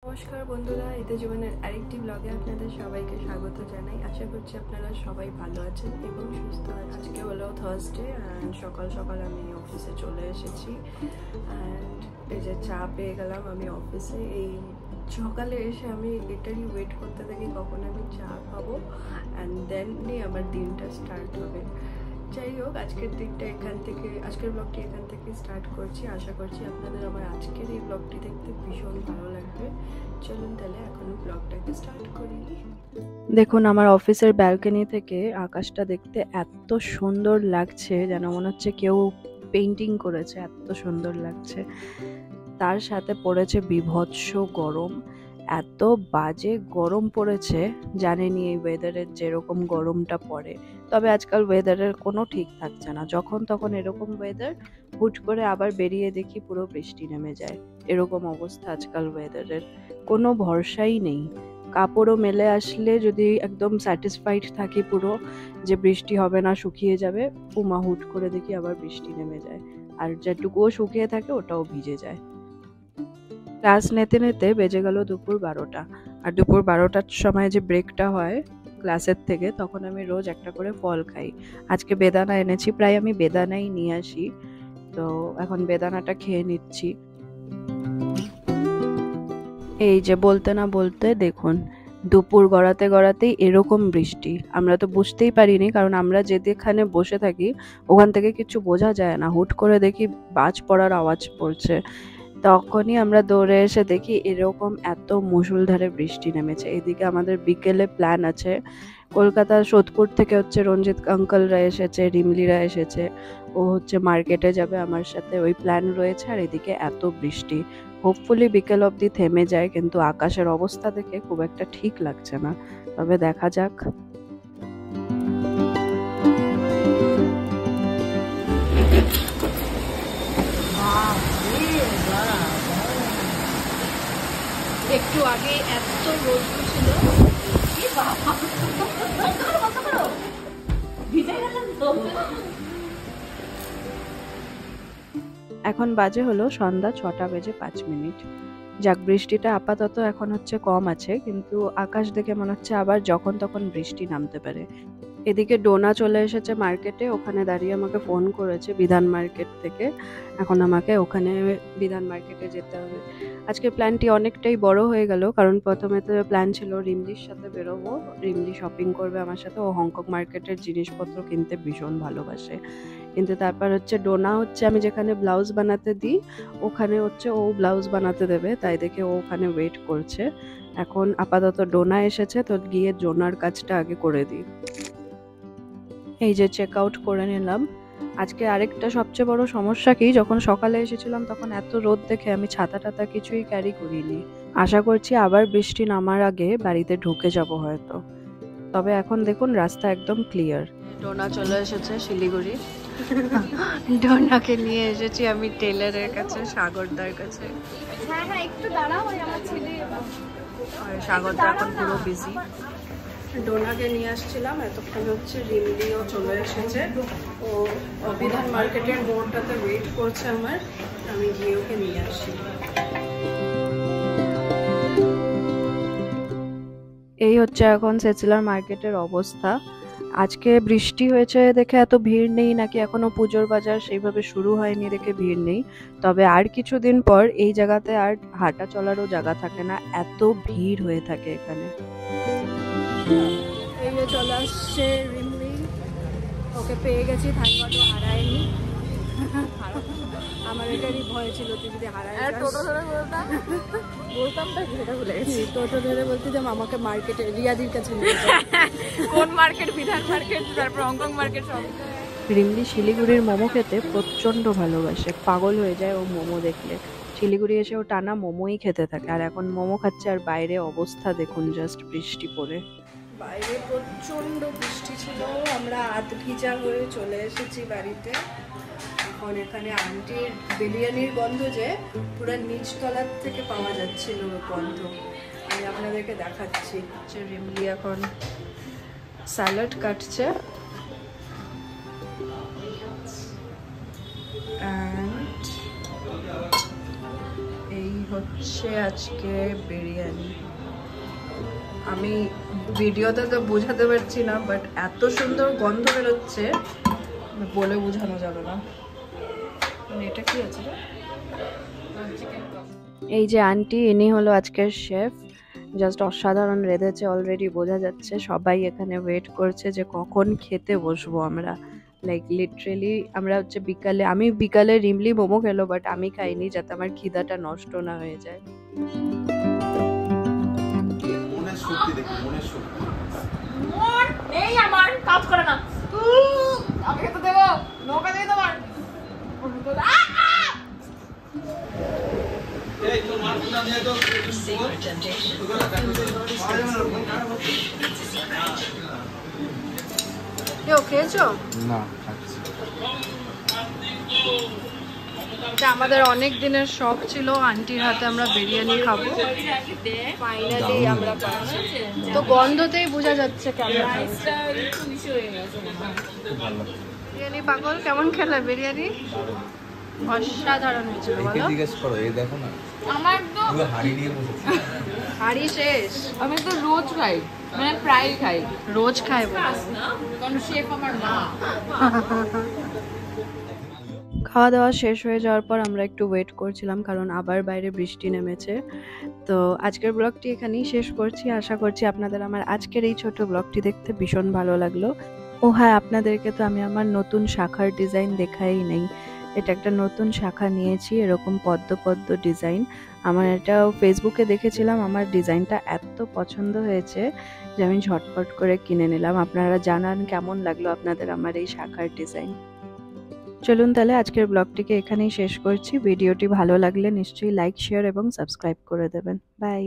নমস্কার বন্ধুরা, এতে জীবনের আরেকটি ব্লগে আপনাদের সবাইকে স্বাগত জানাই। আশা করছি আপনারা সবাই ভালো আছেন এবং সুস্থ আছেন। আজকে হলো থার্সডে অ্যান্ড সকাল সকাল আমি অফিসে চলে এসেছি অ্যান্ড এই যে চা পেয়ে গেলাম আমি অফিসে। এই সকালে এসে আমি এটারই ওয়েট করতে থাকি কখন আমি চা খাবো অ্যান্ড দেনই আমার দিনটা স্টার্ট হবে। যাই হোক, আজকের ব্লগটি এখান থেকে স্টার্ট করছি। আশা করছি আপনাদের আমার আজকের এই ব্লগটি দেখতে ভীষণ ভালো লাগবে। চলুন তাহলে এখন ব্লগটাকে স্টার্ট করি। দেখুন, আমার অফিসের ব্যালকনি থেকে আকাশটা দেখতে এত সুন্দর লাগছে, যেন মনে হচ্ছে কেউ পেইন্টিং করেছে, এত সুন্দর লাগছে। তার সাথে পড়েছে বীভৎস গরম, এত বাজে গরম পড়েছে। জানেনই এই ওয়েদারের যেরকম গরমটা পড়ে, তবে আজকাল ওয়েদারের কোনো ঠিক থাকছে না। যখন তখন এরকম ওয়েদার, হুট করে আবার বেরিয়ে দেখি পুরো বৃষ্টি নেমে যায়। এরকম অবস্থা আজকাল ওয়েদারের, কোনো ভরসাই নেই। কাপড়ও মেলে আসলে যদি একদম স্যাটিসফাইড থাকি পুরো যে বৃষ্টি হবে না, শুকিয়ে যাবে, হুট করে দেখি আবার বৃষ্টি নেমে যায়, আর যেটুকুও শুকিয়ে থাকে ওটাও ভিজে যায়। ক্লাস নিতে নিতে বেজে গেল দুপুর 12টা। আর দুপুর 12টার সময় যে ব্রেকটা হয় ক্লাসের থেকে, তখন আমি রোজ একটা করে ফল খাই। আজকে বেদানা এনেছি, প্রায় আমি বেদানাই নিয়ে আসি, তো এখন বেদানাটা খেয়ে নিচ্ছি। এই যে বলতে না বলতে দেখুন, দুপুর গড়াতে গড়াতেই এরকম বৃষ্টি। আমরা তো বুঝতেই পারিনি, কারণ আমরা যেখানে বসে থাকি ওখান থেকে কিছু বোঝা যায় না। হুট করে দেখি বাজ পড়ার আওয়াজ পড়ছে, তখনই আমরা দৌড়ে এসে দেখি এরকম এত মুষলধারে বৃষ্টি নেমেছে। এদিকে আমাদের বিকেলে প্ল্যান আছে, কলকাতার সোদপুর থেকে হচ্ছে রঞ্জিত আঙ্কেলরা এসেছে, রিমলিরা এসেছে, ও হচ্ছে মার্কেটে যাবে আমার সাথে, ওই প্ল্যান রয়েছে। আর এদিকে এত বৃষ্টি, হোপফুলি বিকেল অবধি থেমে যায়, কিন্তু আকাশের অবস্থা দেখে খুব একটা ঠিক লাগছে না, তবে দেখা যাক। একটু আগে এত রোদ ছিল, এখন বাজে হলো সন্ধ্যা 6:05। যাক, বৃষ্টিটা আপাতত এখন হচ্ছে কম আছে, কিন্তু আকাশ দেখে মনে হচ্ছে আবার যখন তখন বৃষ্টি নামতে পারে। এদিকে ডোনা চলে এসেছে মার্কেটে, ওখানে দাঁড়িয়ে আমাকে ফোন করেছে বিধান মার্কেট থেকে। এখন আমাকে ওখানে বিধান মার্কেটে যেতে হবে। আজকে প্ল্যানটি অনেকটাই বড় হয়ে গেল, কারণ প্রথমে তো প্ল্যান ছিল রিমলির সাথে বেরোবো, রিমলি শপিং করবে আমার সাথে। ও হংকং মার্কেটের জিনিসপত্র কিনতে ভীষণ ভালোবাসে, কিন্তু তারপর হচ্ছে ডোনা হচ্ছে আমি যেখানে ব্লাউজ বানাতে দিই ওখানে হচ্ছে ও ব্লাউজ বানাতে দেবে, তাই দেখে ও ওখানে ওয়েট করছে। এখন আপাতত ডোনা এসেছে, তো গিয়ে ডোনার কাজটা আগে করে দিই। এই যে চেক আউট করে নিলাম। আজকে আরেকটা সবচেয়ে বড় সমস্যা কি, যখন সকালে এসেছিলাম তখন এত রোদ দেখে আমি ছাতা টাতা কিছুই ক্যারি করিনি। আশা করছি আবার বৃষ্টি নামার আগে বাড়িতে ঢুকে যাব হয়তো। তবে এখন দেখুন রাস্তা একদম ক্লিয়ার। ডোনা চলে এসেছে শিলিগুড়ি। ডোনাকে নিয়ে এসেছি আমি টেলারের কাছে, সাগরদার কাছে। হ্যাঁ একটু দাঁড়াও, আমার ছেলে আর সাগরদা এখন পুরো বিজি। ডোনাকে নিয়ে আসছিলাম, এতক্ষণ হচ্ছে রিমলিও চলে এসেছে। ও বিধান মার্কেটের মোড়টাতে ওয়েট করছে আমার, আমি গিয়ে ওকে নিয়ে আসি। এই হচ্ছে এখন সেচিলার মার্কেটের অবস্থা। আজকে বৃষ্টি হয়েছে দেখে এত ভিড় নেই, নাকি এখনো পুজোর বাজার সেইভাবে শুরু হয়নি দেখে ভিড় নেই। তবে আর কিছুদিন পর এই জায়গাতে আর হাঁটা চলারও জায়গা থাকে না, এত ভিড় হয়ে থাকে এখানে। এই যে চলে আসছে রিমলি, ওকে পেয়ে গেছি, থ্যাঙ্ক গড ও হারায়নি। আমার এটারই ভয় ছিল, তুই যদি হারায় টোটো ধরে বলতাম তো, সেটা ভুলে গেছি। টোটো ধরে বলতে যে আমাকে মার্কেটে রিয়াদির কাছে নিয়ে কোন মার্কেট, বিধান মার্কেট, তারপর হংকং মার্কেট সব। রিমলি শিলিগুড়ির মোমো খেতে প্রচন্ড ভালোবাসে, পাগল হয়ে যায় ও মোমো দেখলে। শিলিগুড়ি এসে ও টানা মোমোই খেতে থাকে, আর এখন মোমো খাচ্ছে। আর বাইরে অবস্থা দেখুন, জাস্ট বৃষ্টি পড়ে। বাইরে প্রচন্ড বৃষ্টি ছিল, আমরা আধ ভিজা হয়ে চলে এসেছি বাড়িতে। এখন এখানে আন্টির বিরিয়ানির গন্ধ যে পুরো নিচতলার থেকে পাওয়া যাচ্ছিল গন্ধ, আমি আপনাদেরকে দেখাচ্ছি। রিমলি এখন স্যালাড কাটছে, and এই হচ্ছে আজকে বিরিয়ানি। আমি ভিডিওতে তো বোঝাতে পারছি না, বাট এত সুন্দর গন্ধ বেরোচ্ছে বলে বোঝানো যাবে না। এটা কি আছে? এই যে আন্টি, ইনি হলো আজকের শেফ। জাস্ট অসাধারণ রেঁধেছে, অলরেডি বোঝা যাচ্ছে। সবাই এখানে ওয়েট করছে যে কখন খেতে বসবো আমরা। লাইক লিটারেলি আমরা হচ্ছে আমি বিকালে রিমলি মোমো খেলো, বাট আমি খাইনি যাতে আমার খিদাটা নষ্ট না হয়ে যায়। এই আমার কাজ করে না, আমাকে তো দেবো নৌকা দিয়ে তোমার। খেয়েছো? না, আমাদের অনেক দিনের শখ ছিল আন্টির হাতে আমরা বিরিয়ানি খাবো। ফাইনালি আমরা পাচ্ছি। তো গন্ধতেই বোঝা যাচ্ছে কেমন। বিরিয়ানি পাগল, কেমন খেলে বিরিয়ানি? অসাধারণ হয়েছিল বলো। জিজ্ঞেস করো, এই দেখো না আমার তো পুরো হাড়ি নিয়ে বসেছে। হাড়ি শেষ। আমি তো রোজ খাই, মানে প্রায় খাই। রোজ খাই বলো। কারণ শেফ আমার মা। খাওয়া দাওয়া শেষ হয়ে যাওয়ার পর আমরা একটু ওয়েট করছিলাম, কারণ আবার বাইরে বৃষ্টি নেমেছে। তো আজকের ব্লগটি এখানেই শেষ করছি। আশা করছি আপনাদের আমার আজকের এই ছোট ব্লগটি দেখতে ভীষণ ভালো লাগলো। ও হ্যাঁ, আপনাদেরকে তো আমি আমার নতুন শাখার ডিজাইন দেখাই নেই। এটা একটা নতুন শাখা নিয়েছি, এরকম পদ্ম পদ্ম ডিজাইন। আমার এটা ফেসবুকে দেখেছিলাম, আমার ডিজাইনটা এত পছন্দ হয়েছে যে আমি ঝটপট করে কিনে নিলাম। আপনারা জানান কেমন লাগলো আপনাদের আমার এই শাখার ডিজাইন। চলুন তাহলে আজকের ব্লগটিকে এখানেই শেষ করছি। ভিডিওটি ভালো লাগলে নিশ্চয়ই লাইক, শেয়ার এবং সাবস্ক্রাইব করে দেবেন। বাই।